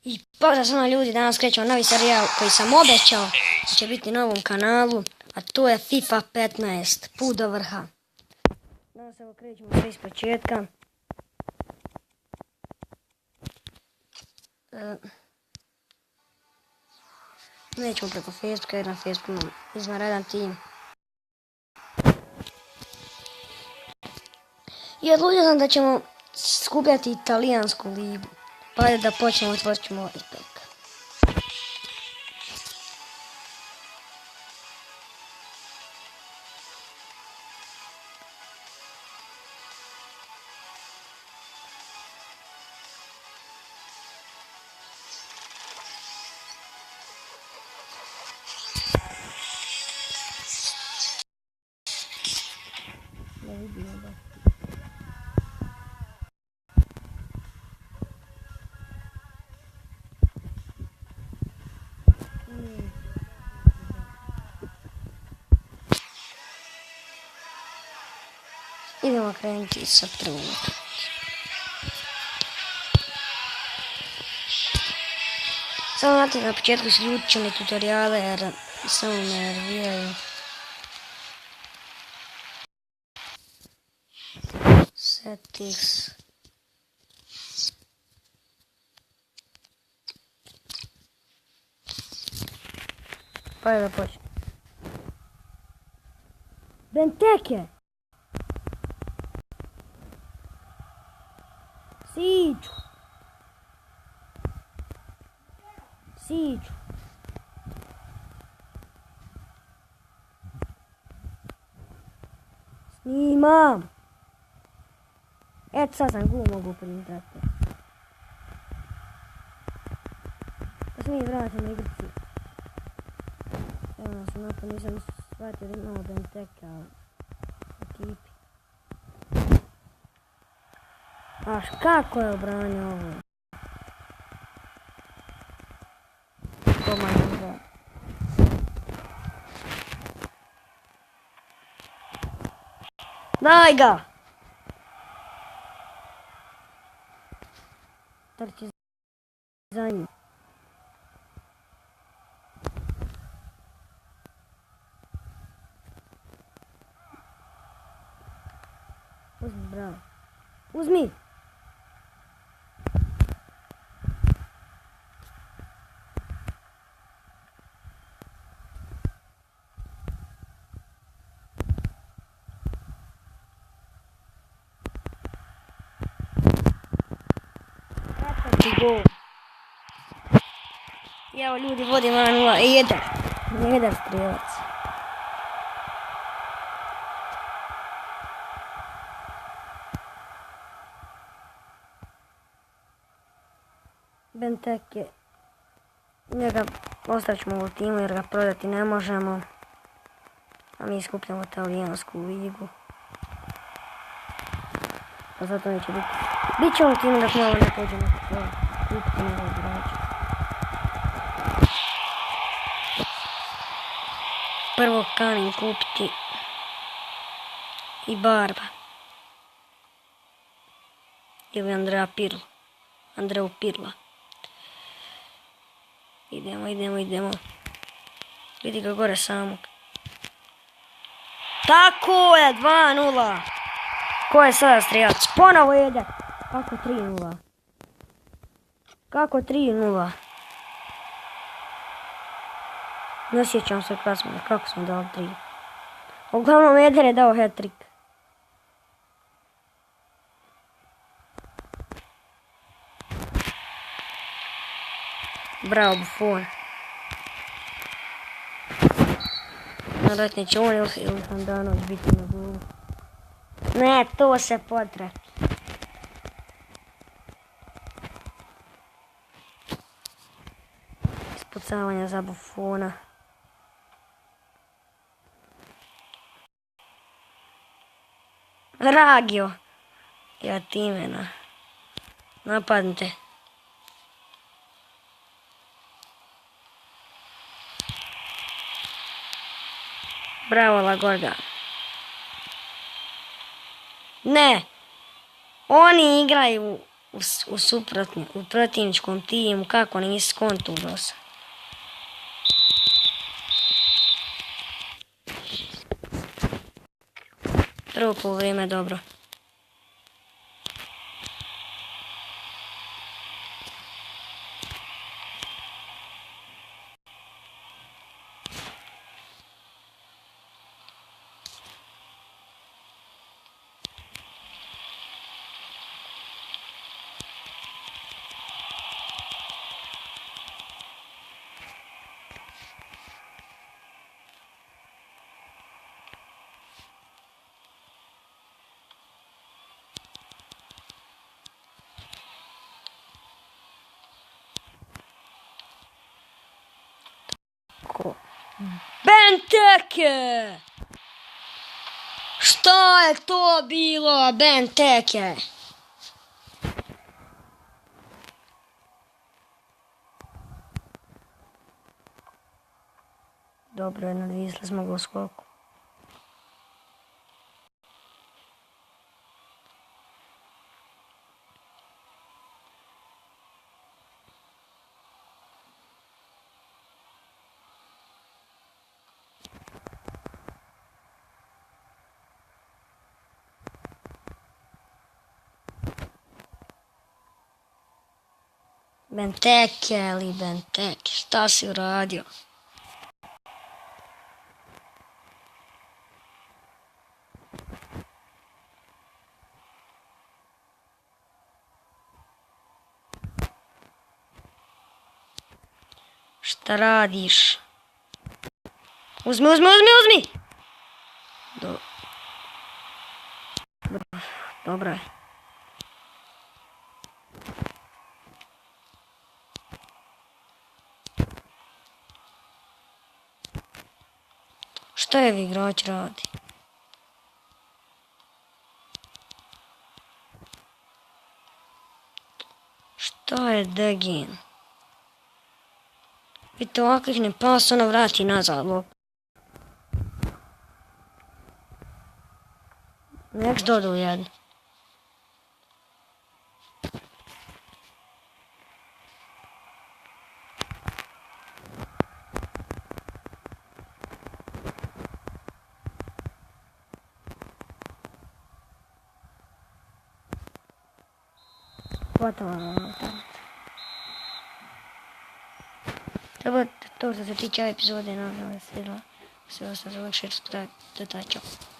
I pozdrav svima ljudi, danas krećemo novi serijal koji sam obećao da će biti na ovom kanalu, a to je FIFA 15, put do vrha. Danas evo krećemo sve iz početka. Nećemo preko Facebooka jer na Facebooku imam izvanredan tim. I odlučio sam da ćemo skupljati italijansku ligu. Pa ajde da počnemo, otvorit ćemo ovaj pek. Da vidimo da. Idemo krenuti sa prvom utakmicom. Samo znate, na početku izključit ću mi tutoriale jer samo me nerviraju. Settings. Pa da počnem. Benteke! Siđu! Siđu! Snimam! Eto sad sam gul mogu printati. Da se mi vratimo igrici. Evo nas napad, nisam shvatio da imamo Benteke u ekipi. Aš kako je obranio ovo? Komandno ga. Daj ga! Trči za njim. Uzmi, bravo. Uzmi! Gol. Evo ljudi, vodim 1-0, jedan strijelac. Benteke, njega ostavit ćemo u timu jer ga prodati ne možemo. A mi skupljamo italijansku ligu. Pa zato neće biti. Biće u timu dok malo ne pođemo kupiti novog igrača. Prvo kanim kupiti i Barba. Ili Andreju Pirla. Idemo. Vidi ga gore samog. Tako je, 2-0. Ko je sada strijelac? Ponovo jede. Kako 3-0? Kako 3-0? Ne sjećam se kako smo dali 3. Uglavnom Eder je dao hat-trick. Bravo Buffon. Vjerojatno će on ili Handanović biti na golu. Ne, to se potrati. Ispucavanja za Buffona. Ragio. Ja timena. Napadnite. Bravo Lagorga. Ne. Oni igraju u protivničkom timu, kako nisi skonto do sad. Prvo poluvreme dobro. Benteke! Šta je to bilo, Benteke? Dobro je, nadvisli smo ga u skoku. Benteke, ali Benteke, šta si uradio? Šta radiš? Uzmi! Dobro je. Šta je igrač radi? Šta je Degin? Vidite, ovakvih ne pas, ona vrati nazad. Nek dodu jednu. Gotovo. To što se tiče ove epizode, nadam se da se vas završiti. To je to. Ćao.